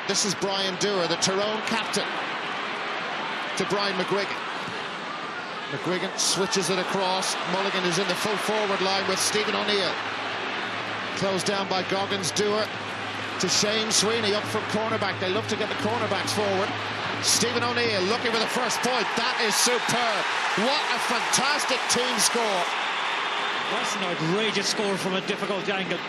This is Brian Dewar, the Tyrone captain, to Brian McGuigan. McGuigan switches it across. Mulligan is in the full forward line with Stephen O'Neill. Closed down by Goggins. Dewar to Shane Sweeney up from cornerback. They love to get the cornerbacks forward. Stephen O'Neill looking for the first point. That is superb. What a fantastic team score. That's an outrageous score from a difficult angle.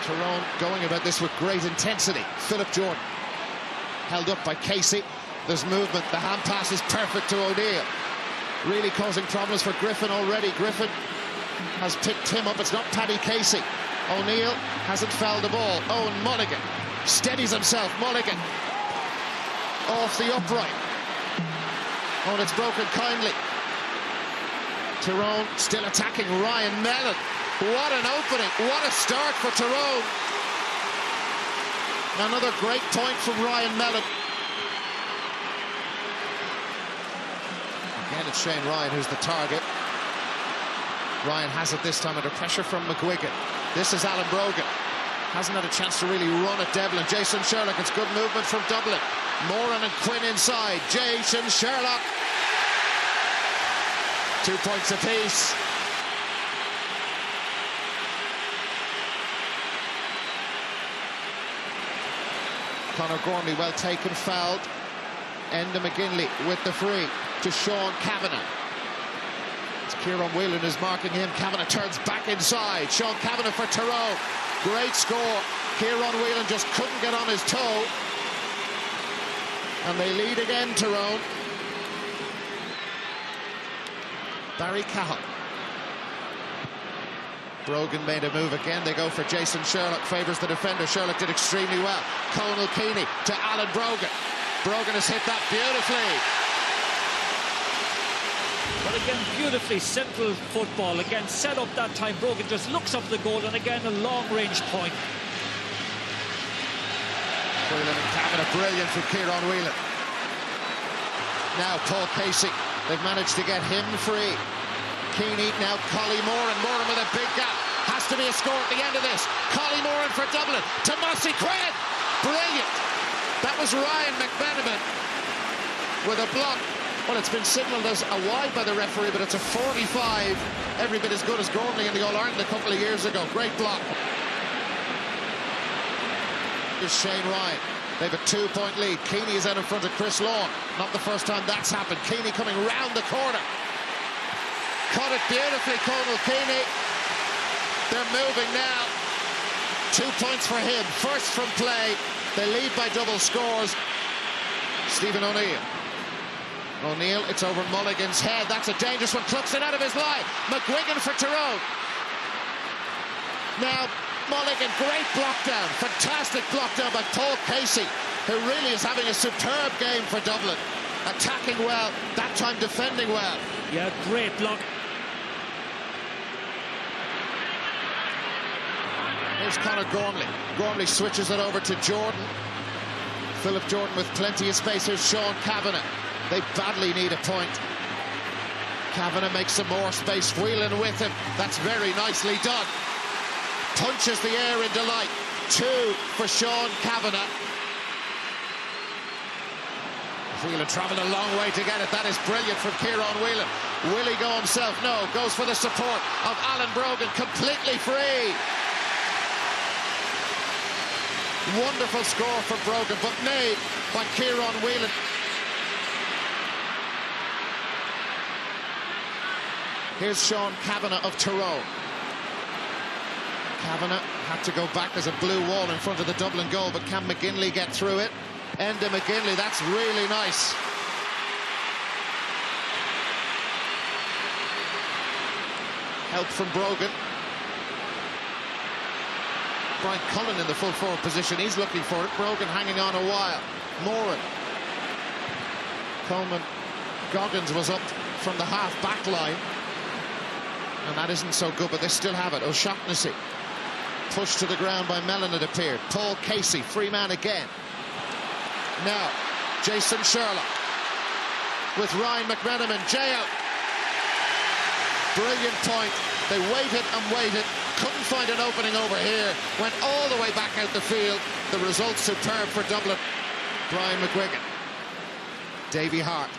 Tyrone going about this with great intensity. Philip Jordan held up by Casey. There's movement. The hand pass is perfect to O'Neill. Really causing problems for Griffin already. Griffin has picked him up. It's not Paddy Casey. O'Neill hasn't fouled the ball. Owen Mulligan steadies himself. Mulligan off the upright. Oh, and it's broken kindly. Tyrone still attacking. Ryan Mellon. What an opening. What a start for Tyrone. Another great point from Ryan Mellon. Again, it's Shane Ryan who's the target. Ryan has it this time under pressure from McGuigan. This is Alan Brogan. Hasn't had a chance to really run at Devlin. Jason Sherlock, it's good movement from Dublin. Moran and Quinn inside. Jason Sherlock. 2 points apiece. Conor Gormley well taken, fouled. Enda McGinley with the free to Sean Kavanagh. It's Kieran Whelan is marking him. Kavanagh turns back inside. Sean Kavanagh for Tyrone. Great score. Kieran Whelan just couldn't get on his toe. And they lead again, Tyrone. Barry Cahill. Brogan made a move again. They go for Jason Sherlock, favours the defender. Sherlock did extremely well. Conal Keeney to Alan Brogan. Brogan has hit that beautifully. But again, beautifully simple football. Again, set up that time. Brogan just looks up the goal, and again, a long-range point. Whelan and Kavanagh, brilliant for Kieran Whelan. Now Paul Casey. They've managed to get him free. Keeney, now Collie Moran. Moran with a big gap. Has to be a score at the end of this. Collie Moran for Dublin. To Mossy Quinn. Brilliant. That was Ryan McMenamin with a block. Well, it's been signalled as a wide by the referee, but it's a 45. Every bit as good as Gormley in the All-Ireland a couple of years ago. Great block. Here's Shane Ryan. They have a 2-point lead. Keeney is out in front of Chris Lawn. Not the first time that's happened. Keeney coming round the corner. Caught it beautifully, Conal Keeney. They're moving now. 2 points for him. First from play. They lead by double scores. Stephen O'Neill. O'Neill, it's over Mulligan's head. That's a dangerous one. Clucks it out of his line. McGuigan for Tyrone. Now, Mulligan, great block down. Fantastic block down by Paul Casey, who really is having a superb game for Dublin. Attacking well, that time defending well. Yeah, great block. Here's Conor Gormley. Gormley switches it over to Jordan. Philip Jordan with plenty of space. Here's Sean Kavanagh. They badly need a point. Kavanagh makes some more space. Whelan with him. That's very nicely done. Punches the air in delight. 2 for Sean Kavanagh. Whelan travelled a long way to get it. That is brilliant from Kieran Whelan. Will he go himself? No. Goes for the support of Alan Brogan. Completely free. Wonderful score from Brogan, but made by Kieran Whelan. Here's Sean Kavanagh of Tyrone. Kavanagh had to go back. There's a blue wall in front of the Dublin goal, but can McGinley get through it? Enda McGinley, that's really nice. Help from Brogan. Brian Cullen in the full forward position. He's looking for it. Brogan hanging on a while. Moran. Coleman. Goggins was up from the half-back line. And that isn't so good, but they still have it. O'Shaughnessy. Pushed to the ground by Mellon, it appeared. Paul Casey, free man again. Now, Jason Sherlock with Ryan McMenamin. Jay out. Brilliant point. They waited and waited. couldn't find an opening over here, went all the way back out the field. The result superb for Dublin. Brian McGuigan, Davy Hart.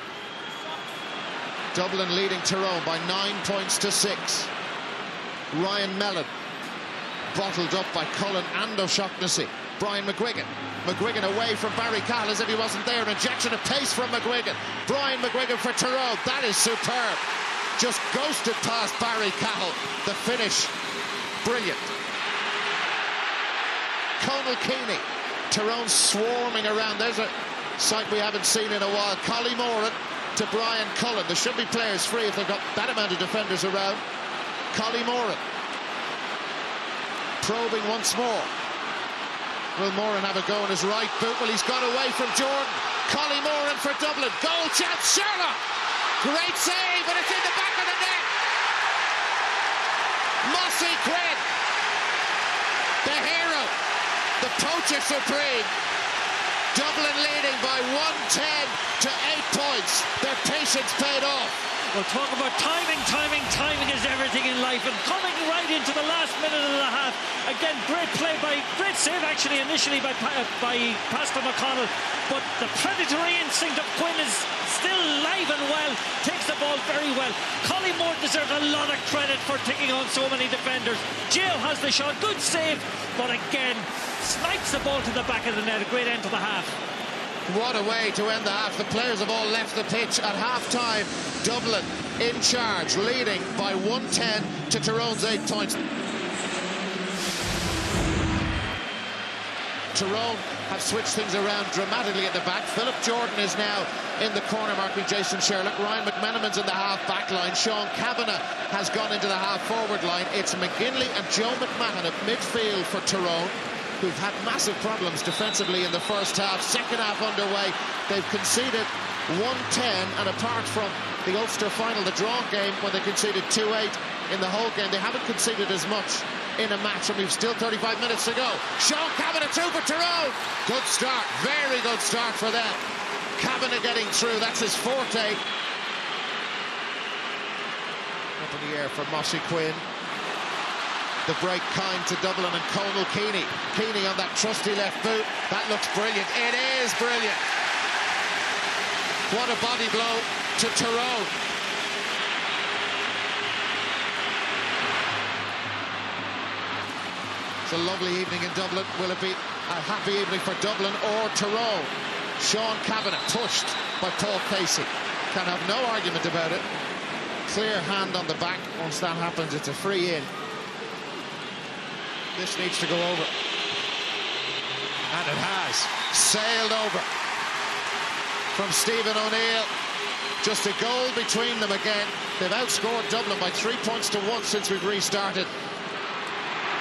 Dublin leading Tyrone by 9 points to 6. Ryan Mellon bottled up by Cullen and O'Shaughnessy. Brian McGuigan. McGuigan away from Barry Cahill as if he wasn't there. An injection of pace from McGuigan. Brian McGuigan for Tyrone. That is superb. Just ghosted past Barry Cahill. The finish, brilliant. Conal Keaney. Tyrone swarming around. There's a sight we haven't seen in a while. Collie Moran to Brian Cullen. There should be players free if they've got that amount of defenders around. Collie Moran. Probing once more. Will Moran have a go on his right boot? Well, he's got away from Jordan. Collie Moran for Dublin. Goal chance, Sherlock! Great save, but it's in the back of the net. Mossy Quinn, the hero, the poacher supreme. Dublin leading by 110 to 8 points. Their patience paid off. We'll talk about timing. Timing is everything in life, and coming right into the last minute and a half. Again, great save actually initially by Pastor McConnell, but the predatory instinct of Quinn is still live and well, takes the ball very well. Collie Moore deserves a lot of credit for taking on so many defenders. Gio has the shot, good save, but again, snipes the ball to the back of the net. A great end to the half. What a way to end the half. The players have all left the pitch at half-time. Dublin in charge, leading by 110 to Tyrone's 8 points. Tyrone have switched things around dramatically at the back. Philip Jordan is now in the corner marking Jason Sherlock. Ryan McMenamin's in the half-back line. Sean Kavanagh has gone into the half-forward line. It's McGinley and Joe McMahon at midfield for Tyrone, who've had massive problems defensively in the first half. Second half underway, they've conceded 110, and apart from the Ulster final, the drawn game, when they conceded 2-8 in the whole game, they haven't conceded as much in a match, and we've still 35 minutes to go. Sean Kavanagh through for Tyrone. Good start, very good start for them. Kavanagh getting through, that's his forte. Up in the air for Mossy Quinn. The break kind to Dublin and Conal Keaney. Keaney on that trusty left boot. That looks brilliant. It is brilliant. What a body blow to Tyrone. It's a lovely evening in Dublin. Will it be a happy evening for Dublin or Tyrone? Sean Kavanagh pushed by Paul Casey. Can have no argument about it. Clear hand on the back. Once that happens, it's a free in. This needs to go over. And it has. Sailed over. From Stephen O'Neill. Just a goal between them again. They've outscored Dublin by 3 points to 1 since we've restarted.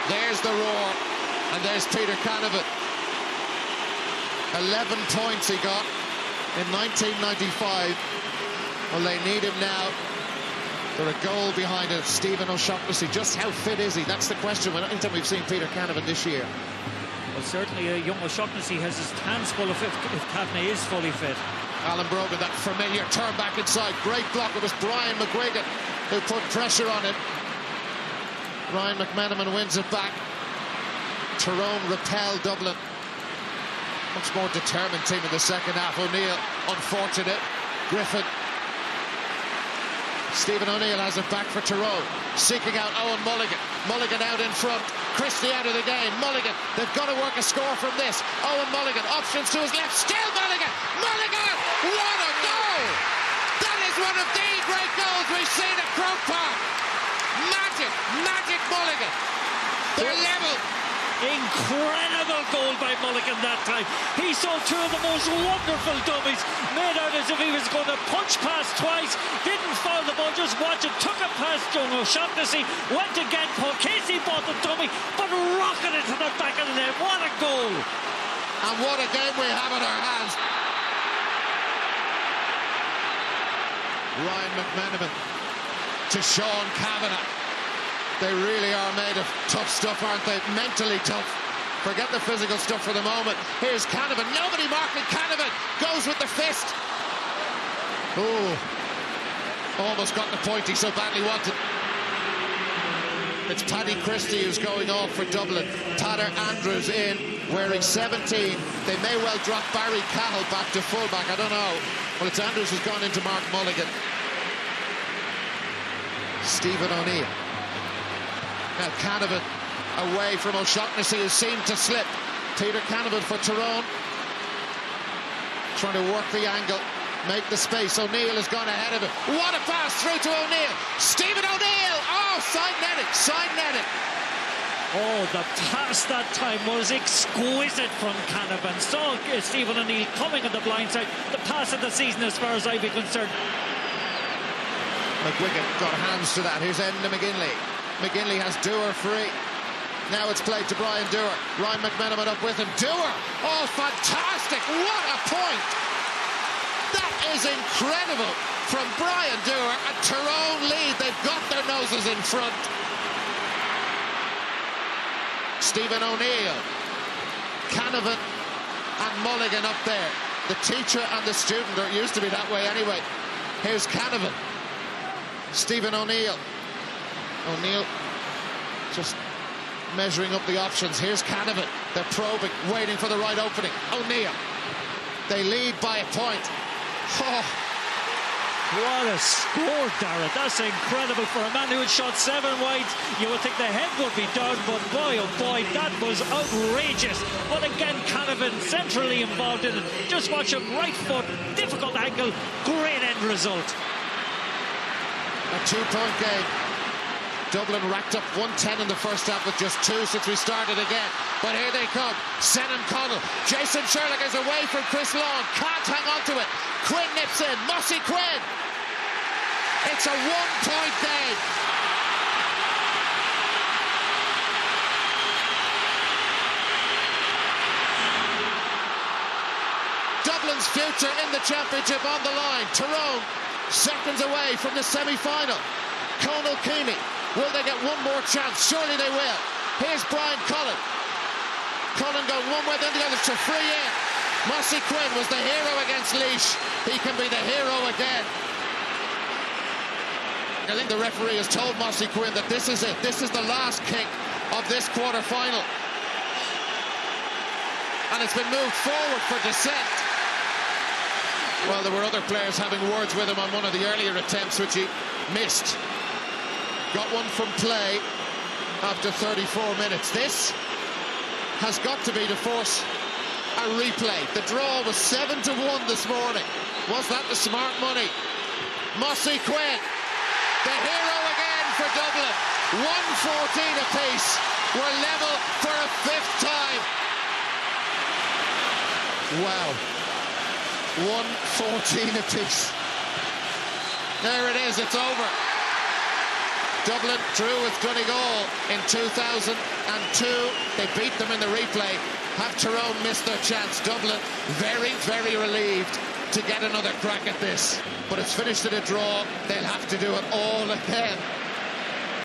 There's the roar. And there's Peter Canavan. 11 points he got in 1995. Well, they need him now. They're a goal behind it. Stephen O'Shaughnessy. Just how fit is he? That's the question. Anytime we've seen Peter Canavan this year. Well, certainly young O'Shaughnessy has his hands full if Kavanagh is fully fit. Alan Brogan, that familiar turn back inside. Great block. It was Brian McGuigan who put pressure on him. Ryan McMenamin wins it back. Tyrone repel Dublin. Much more determined team in the second half. O'Neill, unfortunate. Griffin. Stephen O'Neill has it back for Tyrone. Seeking out Owen Mulligan. Mulligan out in front. Christie out of the game. Mulligan. They've got to work a score from this. Owen Mulligan. Options to his left. Still Mulligan. Mulligan! What a goal! That is one of the great goals we've seen at Croke Park. Magic Mulligan. They're level. Incredible goal by Mulligan that time. He saw two of the most wonderful dummies, made out as if he was going to punch past twice, didn't foul the ball, just watch it, took it past John O'Shaughnessy, went again, Paul Casey bought the dummy, but rocketed to the back of the net. What a goal! And what a game we have in our hands. Ryan McMenamin to Sean Kavanagh. They really are made of tough stuff, aren't they? Mentally tough. Forget the physical stuff for the moment. Here's Canavan. Nobody marking Canavan. Goes with the fist. Oh, almost got the point he so badly wanted. It's Paddy Christie who's going off for Dublin. Tyler Andrews in, wearing 17. They may well drop Barry Cahill back to fullback, I don't know. Well, it's Andrews who's gone into Mark Mulligan. Stephen O'Neill. Now Canavan away from O'Shaughnessy, who seemed to slip. Peter Canavan for Tyrone. Trying to work the angle, make the space. O'Neill has gone ahead of him. What a pass through to O'Neill. Stephen O'Neill. Oh, side netting, side netting. Oh, the pass that time was exquisite from Canavan. Saw Stephen O'Neill coming on the blind side. The pass of the season, as far as I'd be concerned. McGuigan got hands to that. Here's Enda McGinley. McGinley has Dewar free. Now it's played to Brian Dewar. Ryan McMenamin up with him. Dewar! Oh, fantastic! What a point! That is incredible from Brian Dewar. A Tyrone lead. They've got their noses in front. Stephen O'Neill, Canavan and Mulligan up there. The teacher and the student, or it used to be that way anyway. Here's Canavan. Stephen O'Neill. O'Neill just measuring up the options. Here's Canavan. They're probing, waiting for the right opening. O'Neill. They lead by a point. Oh. What a score, Darragh. That's incredible for a man who had shot 7 wides. You would think the head would be down, but boy, oh boy, that was outrageous. But again, Canavan centrally involved in it. Just watch him, right foot, difficult angle, great end result. A 2-point game. Dublin racked up 110 in the first half with just 2 since we started again. But here they come. Senan Connell. Jason Sherlock is away from Chris Long. Can't hang on to it. Quinn nips in. Mossy Quinn. It's a 1-point game. Dublin's future in the championship on the line. Tyrone seconds away from the semi-final. Conal Keaney. Will they get one more chance? Surely they will. Here's Brian Cullen. Cullen going one way, then the other to free in. Mossy Quinn was the hero against Laois. He can be the hero again. I think the referee has told Mossy Quinn that this is it. This is the last kick of this quarter-final. And it's been moved forward for dissent. Well, there were other players having words with him on one of the earlier attempts, which he missed. Got one from play after 34 minutes. This has got to be to force a replay. The draw was 7-1 this morning. Was that the smart money? Mossy Quinn, the hero again for Dublin. 1-14 apiece. We're level for a 5th time. Wow. 1-14 apiece. There it is, it's over. Dublin drew with Donegal in 2002. They beat them in the replay. Have Tyrone missed their chance? Dublin very, very relieved to get another crack at this. But it's finished in a draw. They'll have to do it all again.